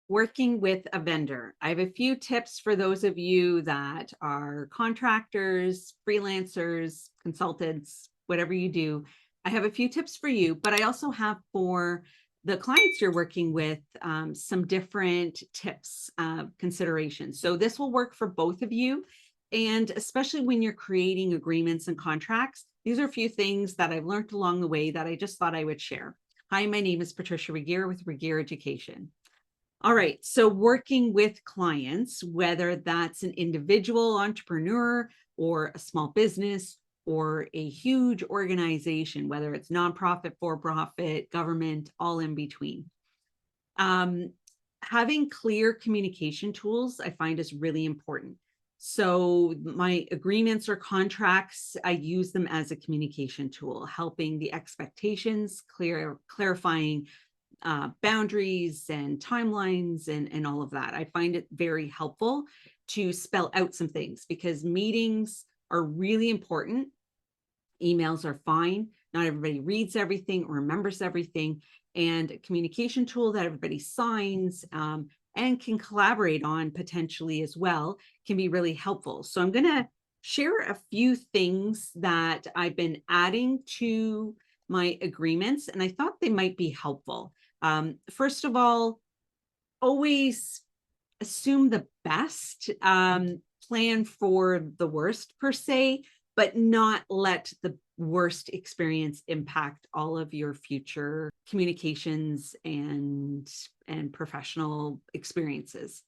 Working with a vendor. I have a few tips for those of you that are contractors, freelancers, consultants, whatever you do. I have a few tips for you, but I also have for the clients you're working with some different tips, considerations. So this will work for both of you. And especially when you're creating agreements and contracts, these are a few things that I've learned along the way that I just thought I would share. Hi, my name is Patricia Regier with Regier Education. All right, so working with clients, whether that's an individual entrepreneur or a small business or a huge organization, whether it's nonprofit, for-profit, government, all in between. Having clear communication tools, I find is really important. So my agreements or contracts, I use them as a communication tool, helping the expectations, clarifying boundaries and timelines and all of that. I find it very helpful to spell out some things because meetings are really important. Emails are fine. Not everybody reads everything or remembers everything. And a communication tool that everybody signs and can collaborate on potentially as well can be really helpful. So I'm going to share a few things that I've been adding to my agreements, and I thought they might be helpful. First of all, always assume the best, plan for the worst per se, but not let the worst experience impact all of your future communications and professional experiences.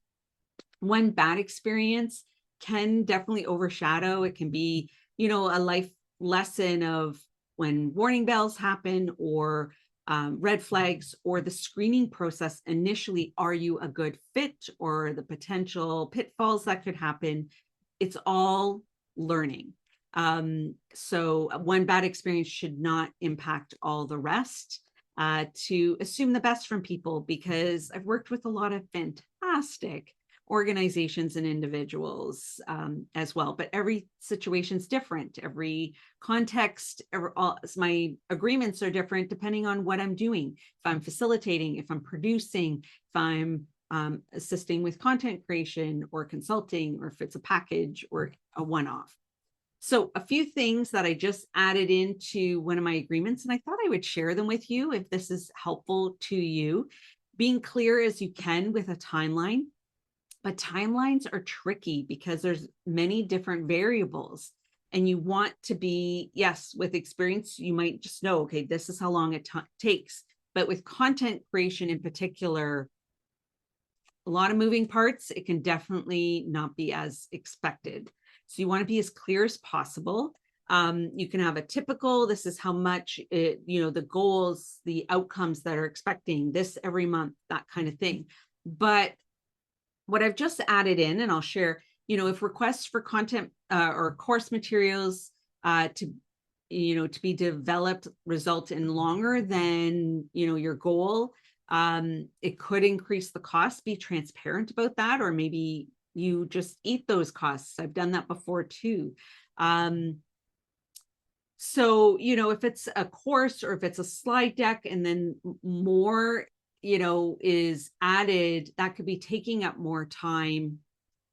One bad experience can definitely overshadow. It can be, a life lesson of when warning bells happen or red flags or the screening process initially. Are you a good fit, or the potential pitfalls that could happen? It's all learning. So one bad experience should not impact all the rest. To assume the best from people, because I've worked with a lot of fantastic organizations and individuals as well, but every situation's different. Every context, my agreements are different depending on what I'm doing. If I'm facilitating, if I'm producing, if I'm assisting with content creation or consulting, or if it's a package or a one-off. So a few things that I just added into one of my agreements, and I thought I would share them with you if this is helpful to you. Being clear as you can with a timeline. But timelines are tricky because there's many different variables, and you want to be, yes, with experience, you might just know, okay, this is how long it takes. But with content creation in particular, a lot of moving parts, it can definitely not be as expected. So you want to be as clear as possible. You can have a typical, this is how much the goals, the outcomes that are expecting this every month, that kind of thing. But what I've just added in, and I'll share, if requests for content or course materials to be developed result in longer than, your goal, it could increase the cost. Be transparent about that, or maybe you just eat those costs. I've done that before too. So, if it's a course or if it's a slide deck and then more is added, that could be taking up more time.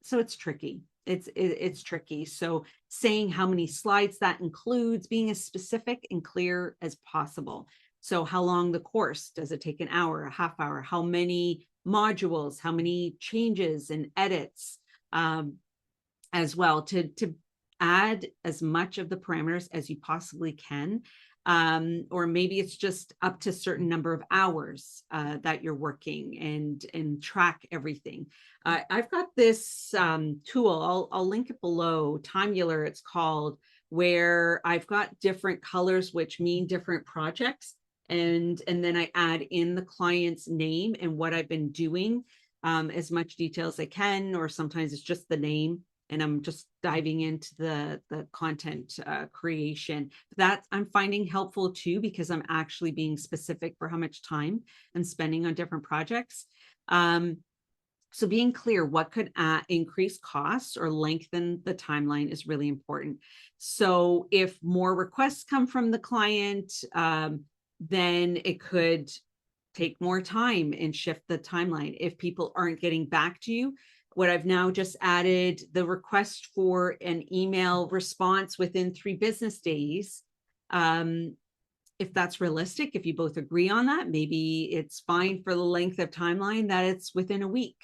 So it's tricky. It's tricky. So saying how many slides that includes, being as specific and clear as possible. So how long the course, does it take an hour, a half hour? How many modules, how many changes and edits, as well, to add as much of the parameters as you possibly can. Or maybe it's just up to a certain number of hours that you're working, and track everything. I've got this tool, I'll link it below, Timular it's called, where I've got different colors which mean different projects, and then I add in the client's name and what I've been doing, as much detail as I can, or sometimes it's just the name and I'm just diving into the content creation. That I'm finding helpful too, because I'm actually being specific for how much time I'm spending on different projects. So being clear what could increase costs or lengthen the timeline is really important. So if more requests come from the client, then it could take more time and shift the timeline. If people aren't getting back to you, what I've now just added the request for an email response within 3 business days. If that's realistic, if you both agree on that, maybe it's fine for the length of timeline that it's within a week,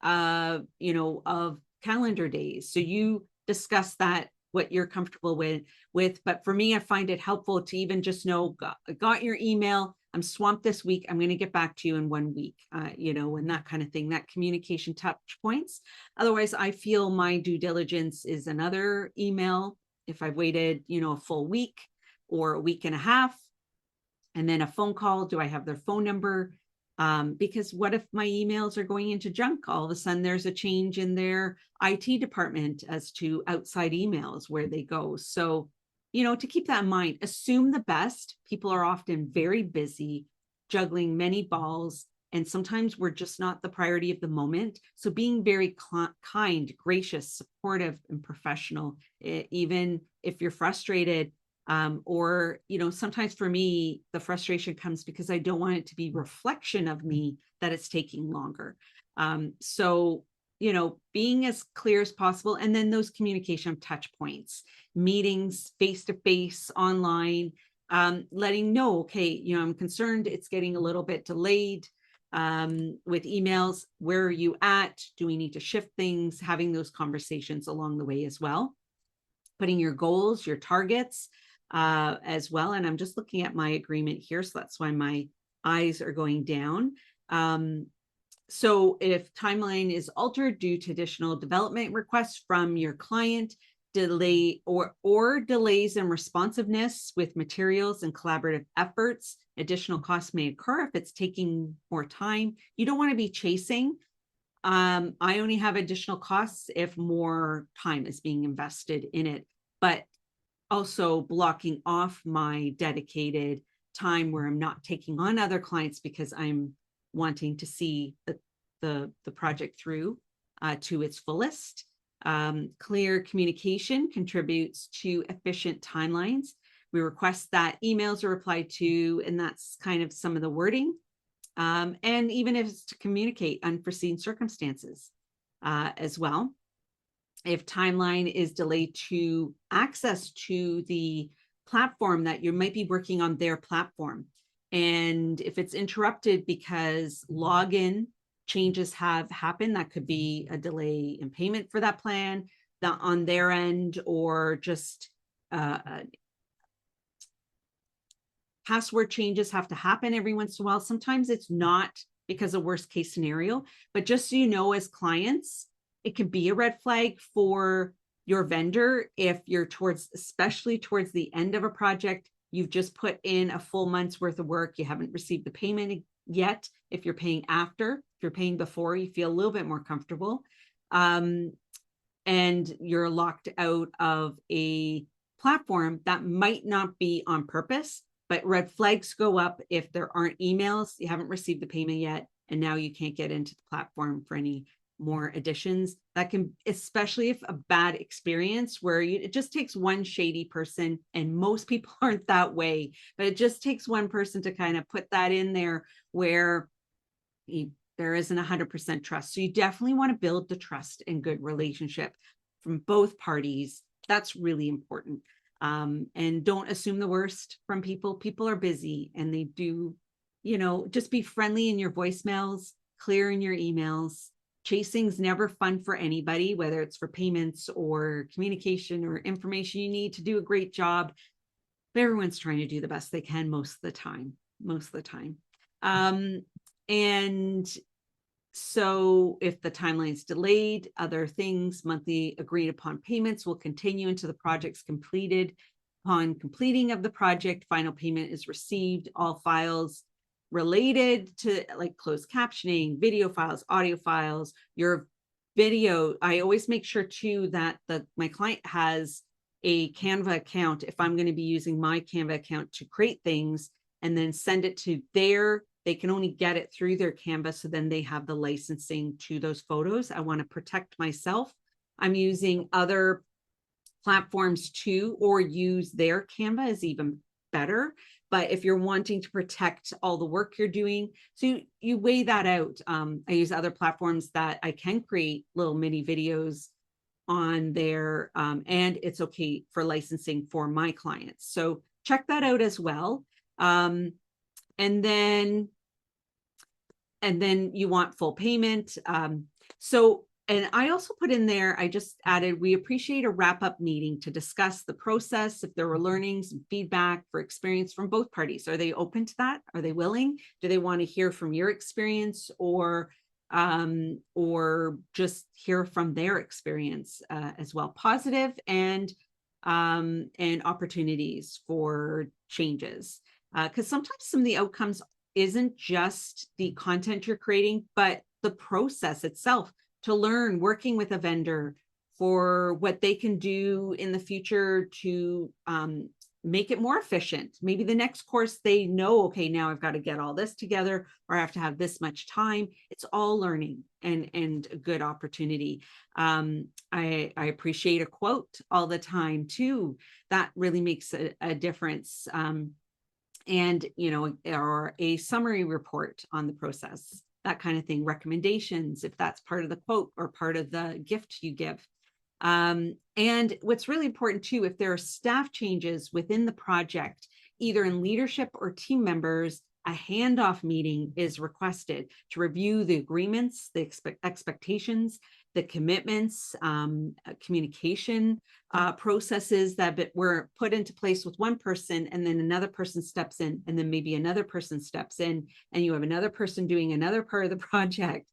you know, of calendar days. So you discuss that, what you're comfortable with. But for me, I find it helpful to even just know, got your email, I'm swamped this week, I'm going to get back to you in 1 week, you know, and that kind of thing, that communication touch points. Otherwise, I feel my due diligence is another email. If I've waited, you know, a full week or a week and a half, and then a phone call, do I have their phone number? Because what if my emails are going into junk? All of a sudden there's a change in their IT department as to outside emails where they go. So, you know, to keep that in mind, assume the best. People are often very busy, juggling many balls, and sometimes we're just not the priority of the moment. So being very kind, gracious, supportive, and professional, even if you're frustrated, or, you know, sometimes for me, the frustration comes because I don't want it to be reflection of me that it's taking longer. So, you know, being as clear as possible. And then those communication touch points, meetings, face-to-face, online, letting know, okay, you know, I'm concerned it's getting a little bit delayed with emails. Where are you at? Do we need to shift things? Having those conversations along the way as well. Putting your goals, your targets, as well. And I'm just looking at my agreement here, so that's why my eyes are going down. So if timeline is altered due to additional development requests from your client, delay or delays in responsiveness with materials and collaborative efforts, additional costs may occur if it's taking more time. You don't want to be chasing. I only have additional costs if more time is being invested in it, but also blocking off my dedicated time where I'm not taking on other clients because I'm wanting to see the project through to its fullest. Clear communication contributes to efficient timelines. We request that emails are replied to, and that's kind of some of the wording. And even if it's to communicate unforeseen circumstances as well. If timeline is delayed to access to the platform that you might be working on their platform. And if it's interrupted because login changes have happened, that could be a delay in payment for that plan that on their end, or just password changes have to happen every once in a while. Sometimes it's not because of worst case scenario, but just so you know, as clients, it can be a red flag for your vendor if you're especially towards the end of a project, you've just put in a full month's worth of work, you haven't received the payment yet. If you're paying after, if you're paying before, you feel a little bit more comfortable. And you're locked out of a platform that might not be on purpose, but red flags go up if there aren't emails, you haven't received the payment yet, and now you can't get into the platform for any more additions. That can, especially if a bad experience where it just takes one shady person, and most people aren't that way, but it just takes one person to kind of put that in there where there isn't 100% trust. So you definitely want to build the trust and good relationship from both parties. That's really important. And don't assume the worst from people. People are busy and they do, you know, just be friendly in your voicemails, clear in your emails. Chasing's never fun for anybody, whether it's for payments or communication or information you need to do a great job. But everyone's trying to do the best they can most of the time. And so if the timeline's delayed, other things, monthly agreed upon payments will continue until the project's completed. Upon completing of the project, final payment is received. All files related to like closed captioning, video files, audio files, your video. I always make sure too that my client has a Canva account if I'm going to be using my Canva account to create things and then send it to they can only get it through their Canva. So then they have the licensing to those photos. I want to protect myself. I'm using other platforms too, or use their Canva is even better. But if you're wanting to protect all the work you're doing, so you weigh that out. I use other platforms that I can create little mini videos on there, and it's okay for licensing for my clients. So check that out as well. And then you want full payment. And I also put in there, I just added, we appreciate a wrap-up meeting to discuss the process, if there were learnings and feedback for experience from both parties. Are they open to that? Are they willing? Do they want to hear from your experience, or just hear from their experience as well? Positive and opportunities for changes. Because sometimes some of the outcomes isn't just the content you're creating, but the process itself, to learn working with a vendor for what they can do in the future to make it more efficient. Maybe the next course they know, okay, now I've got to get all this together, or I have to have this much time. It's all learning and a good opportunity. I appreciate a quote all the time too. That really makes a difference. And, or a summary report on the process, that kind of thing, recommendations, if that's part of the quote or part of the gift you give. And what's really important too, if there are staff changes within the project, either in leadership or team members, a handoff meeting is requested to review the agreements, the expectations, the commitments, communication processes that were put into place with one person, and then another person steps in, and then maybe another person steps in, and you have another person doing another part of the project.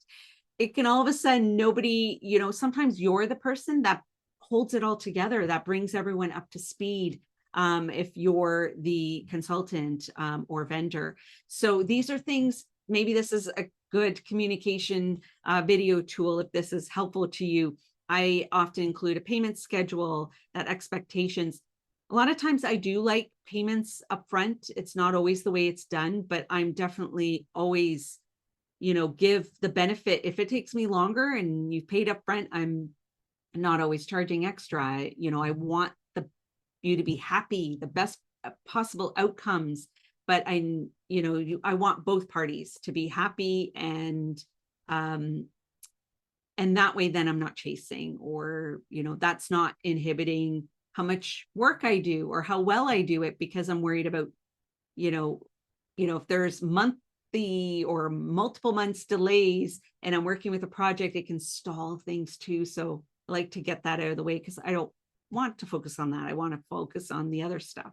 It can all of a sudden, nobody, sometimes you're the person that holds it all together, that brings everyone up to speed. If you're the consultant or vendor. So these are things, maybe this is a good communication video tool if this is helpful to you. I often include a payment schedule, that expectations. A lot of times I do like payments upfront. It's not always the way it's done, but I'm definitely always, give the benefit. If it takes me longer and you've paid upfront, I'm not always charging extra. I want you to be happy, the best possible outcomes, but I want both parties to be happy, and that way then I'm not chasing, or that's not inhibiting how much work I do or how well I do it, because I'm worried about if there's monthly or multiple months delays and I'm working with a project, it can stall things too. So I like to get that out of the way, because I don't want to focus on that. I want to focus on the other stuff.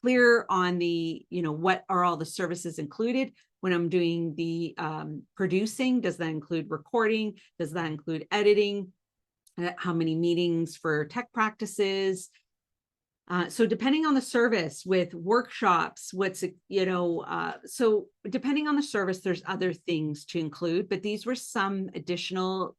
Clear on the, what are all the services included when I'm doing the producing? Does that include recording? Does that include editing? How many meetings for tech practices? So depending on the service, with workshops, so depending on the service, there's other things to include, but these were some additional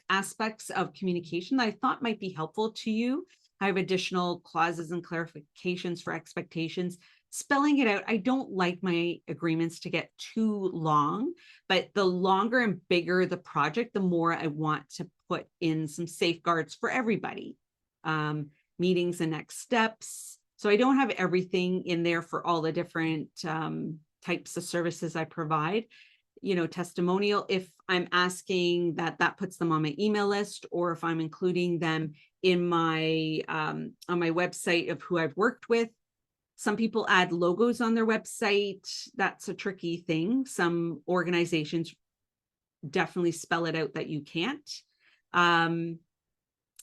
aspects of communication that I thought might be helpful to you. I have additional clauses and clarifications for expectations. Spelling it out. I don't like my agreements to get too long, but the longer and bigger the project, the more I want to put in some safeguards for everybody. Meetings and next steps. So I don't have everything in there for all the different types of services I provide. Testimonial, if I'm asking that puts them on my email list, or if I'm including them in my on my website of who I've worked with. Some people add logos on their website. That's a tricky thing. Some organizations definitely spell it out that you can't.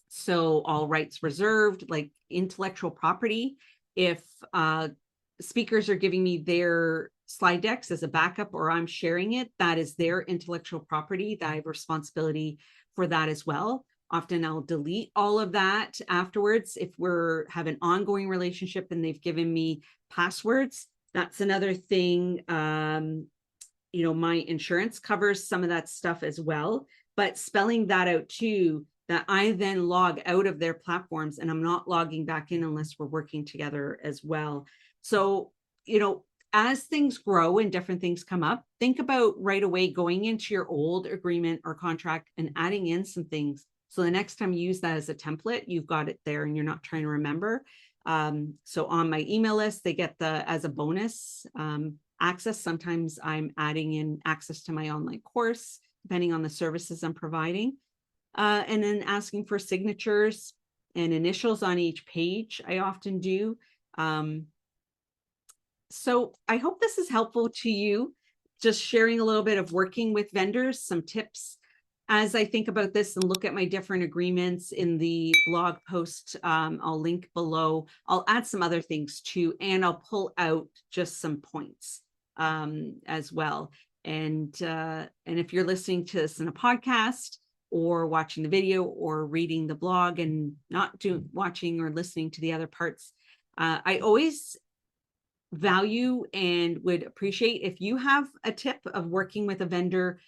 So all rights reserved, like intellectual property. If speakers are giving me their slide decks as a backup, or I'm sharing it, that is their intellectual property. I have responsibility for that as well. Often I'll delete all of that afterwards. If have an ongoing relationship and they've given me passwords, that's another thing. My insurance covers some of that stuff as well, but spelling that out too, that I then log out of their platforms and I'm not logging back in unless we're working together as well. So, as things grow and different things come up, think about right away going into your old agreement or contract and adding in some things. So the next time you use that as a template, you've got it there and you're not trying to remember. So on my email list, they get as a bonus access. Sometimes I'm adding in access to my online course, depending on the services I'm providing. And then asking for signatures and initials on each page, I often do. So I hope this is helpful to you, just sharing a little bit of working with vendors, some tips as I think about this and look at my different agreements in the blog post. I'll link below. I'll add some other things too, and I'll pull out just some points as well. And if you're listening to this in a podcast or watching the video or reading the blog and not watching or listening to the other parts, I always value and would appreciate if you have a tip of working with a vendor,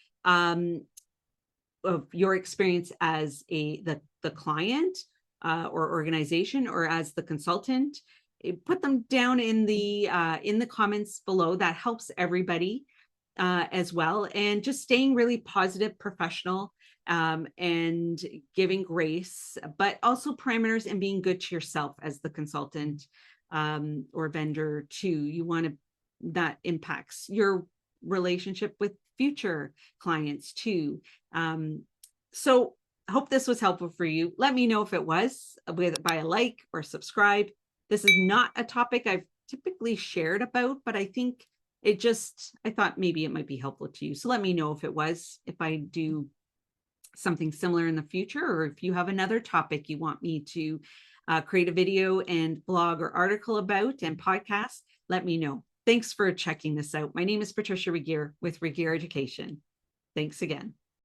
of your experience as the client or organization, or as the consultant. Put them down in the comments below. That helps everybody as well. And just staying really positive, professional, and giving grace, but also parameters, and being good to yourself as the consultant or vendor too. You want to, that impacts your relationship with future clients too. So I hope this was helpful for you. Let me know if it was by a like or subscribe. This is not a topic I've typically shared about, but I think I thought maybe it might be helpful to you. So let me know if it was, if I do something similar in the future, or if you have another topic you want me to create a video and blog or article about and podcast, let me know. Thanks for checking this out. My name is Patricia Regier with Regier Education. Thanks again.